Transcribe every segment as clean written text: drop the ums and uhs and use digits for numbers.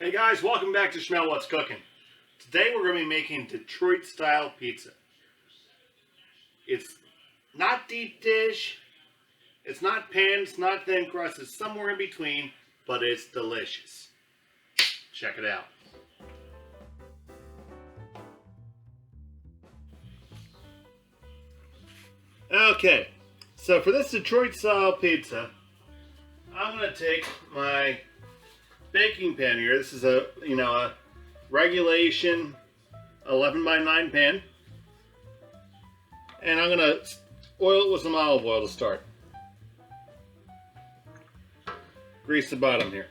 Hey guys, welcome back to Schmel What's Cooking. Today we're going to be making Detroit style pizza. It's not deep dish, it's not pan, it's not thin crust, it's somewhere in between, but it's delicious. Check it out. Okay, so for this Detroit style pizza, I'm going to take my baking pan here. This is a regulation 11 by 9 pan, and I'm gonna oil it with some olive oil to start. Grease the bottom here.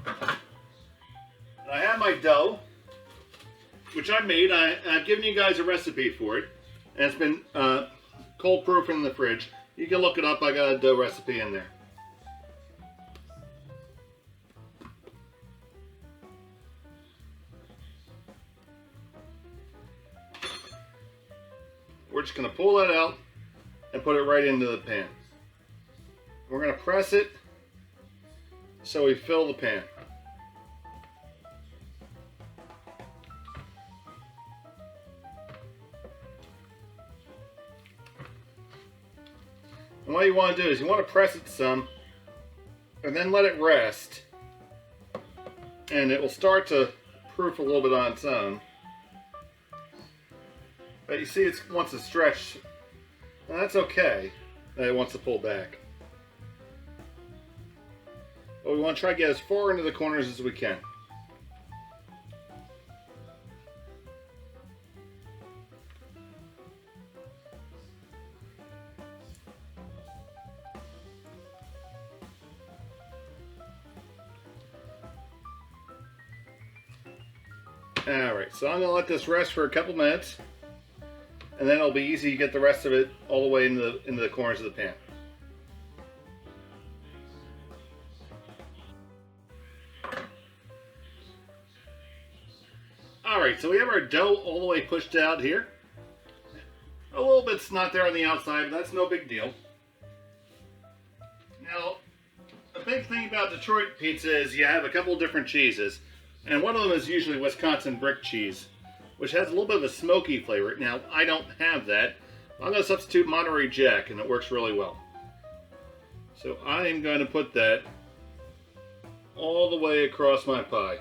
And I have my dough, which I made. I've given you guys a recipe for it, and it's been cold proof in the fridge. You can look it up. I got a dough recipe in there. We're just going to pull that out and put it right into the pan. We're going to press it so we fill the pan. And what you want to do is you want to press it some and then let it rest, and it will start to proof a little bit on its own. But you see, it wants to stretch, and that's okay that it wants to pull back. But we want to try to get as far into the corners as we can. Alright, so I'm going to let this rest for a couple minutes. And then it'll be easy to get the rest of it all the way into the corners of the pan. Alright, so we have our dough all the way pushed out here. A little bit's not there on the outside, but that's no big deal. Now, a big thing about Detroit pizza is you have a couple different cheeses. And one of them is usually Wisconsin brick cheese, which has a little bit of a smoky flavor. Now, I don't have that. I'm going to substitute Monterey Jack, and it works really well. So I am going to put that all the way across my pie.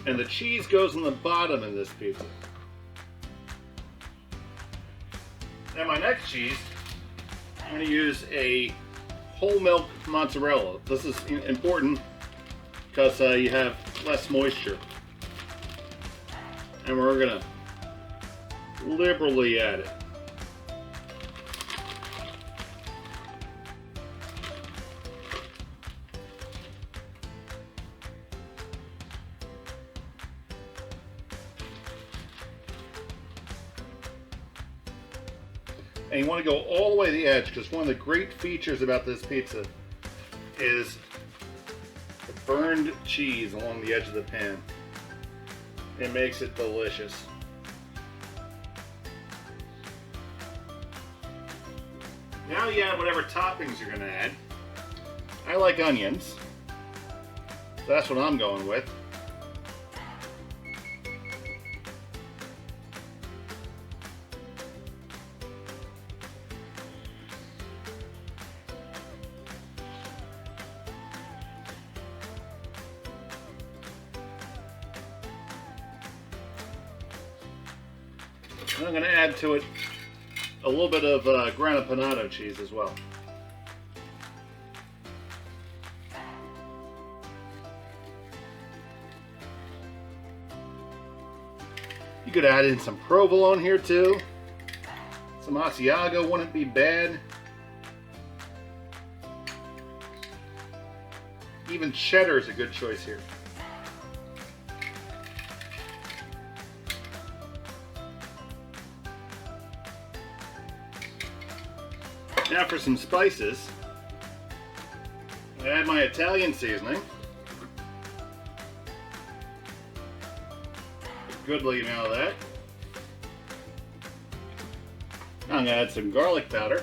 And the cheese goes in the bottom of this pizza. Now my next cheese, I'm going to use a whole milk mozzarella. This is important because you have less moisture. And we're going to liberally add it. And you want to go all the way to the edge, because one of the great features about this pizza is the burned cheese along the edge of the pan. It makes it delicious. Now you add whatever toppings you're going to add. I like onions, so that's what I'm going with. And I'm going to add to it a little bit of Grana Panado cheese as well. You could add in some provolone here too. Some Asiago wouldn't be bad. Even cheddar is a good choice here. Now for some spices, I add my Italian seasoning. A good lead out of that. I'm going to add some garlic powder.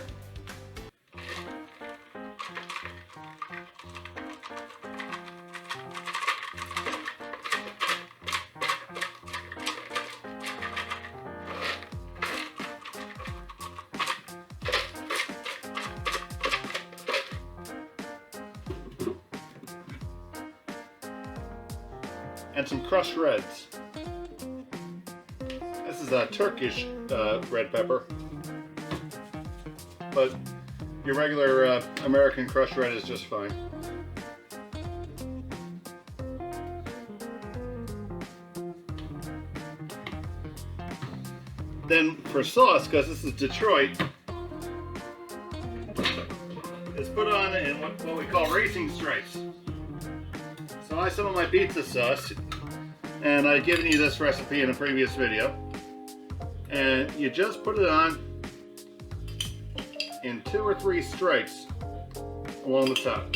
and some crushed reds. This is a Turkish red pepper, but your regular American crushed red is just fine. Then for sauce, because this is Detroit, it's put on in what we call racing stripes. So I some of my pizza sauce, and I've given you this recipe in a previous video. And you just put it on in 2 or 3 stripes along the top.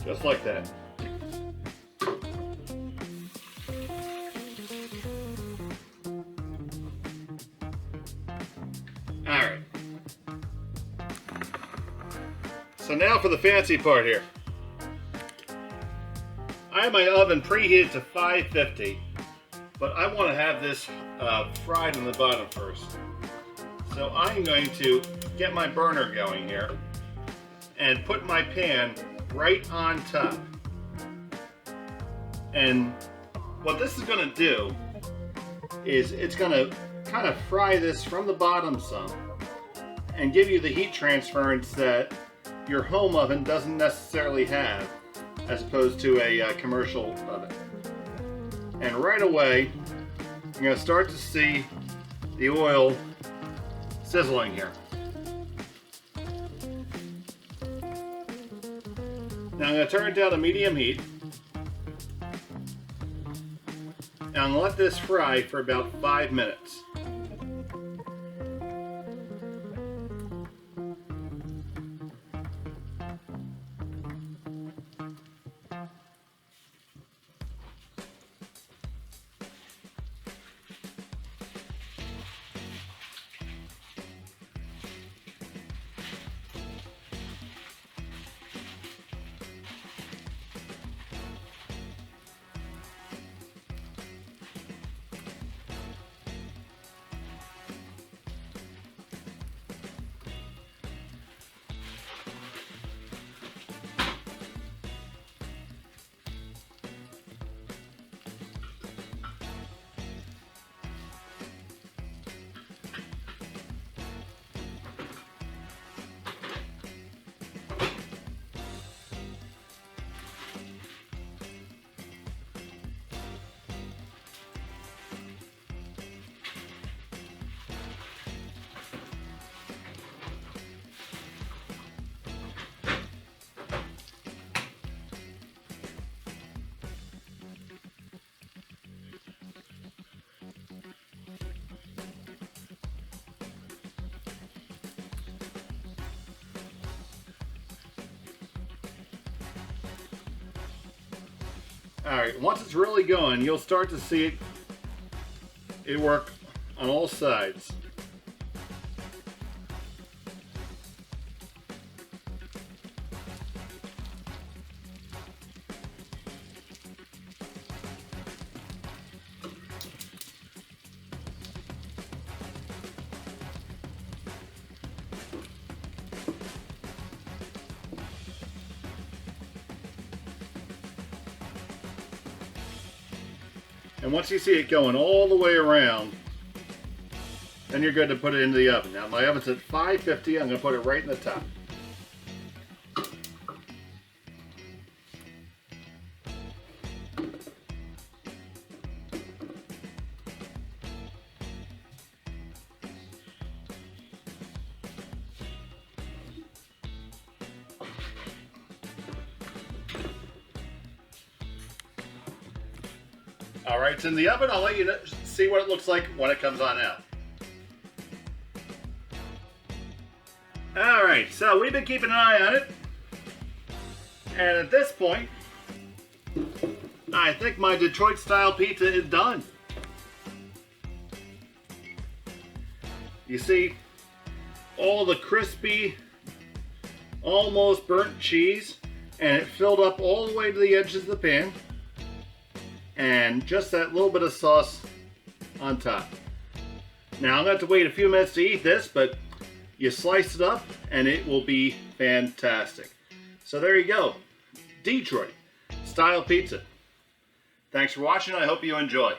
Just like that. Alright. So now for the fancy part here. I have my oven preheated to 550, but I want to have this fried on the bottom first. So I'm going to get my burner going here and put my pan right on top. And what this is going to do is it's going to kind of fry this from the bottom some and give you the heat transference that your home oven doesn't necessarily have, as opposed to a commercial oven. And right away you're going to start to see the oil sizzling here. Now I'm going to turn it down to medium heat. And I'm going to let this fry for about 5 minutes. Alright, once it's really going, you'll start to see it work on all sides. And once you see it going all the way around, then you're good to put it into the oven. Now my oven's at 550, I'm going to put it right in the top. Alright, it's in the oven. I'll let you see what it looks like when it comes on out. Alright, so we've been keeping an eye on it. And at this point, I think my Detroit style pizza is done. You see all the crispy almost burnt cheese, and it filled up all the way to the edges of the pan, and just that little bit of sauce on top. Now I'm going to have to wait a few minutes to eat this, but you slice it up and it will be fantastic. So there you go, Detroit style pizza. Thanks for watching. I hope you enjoy.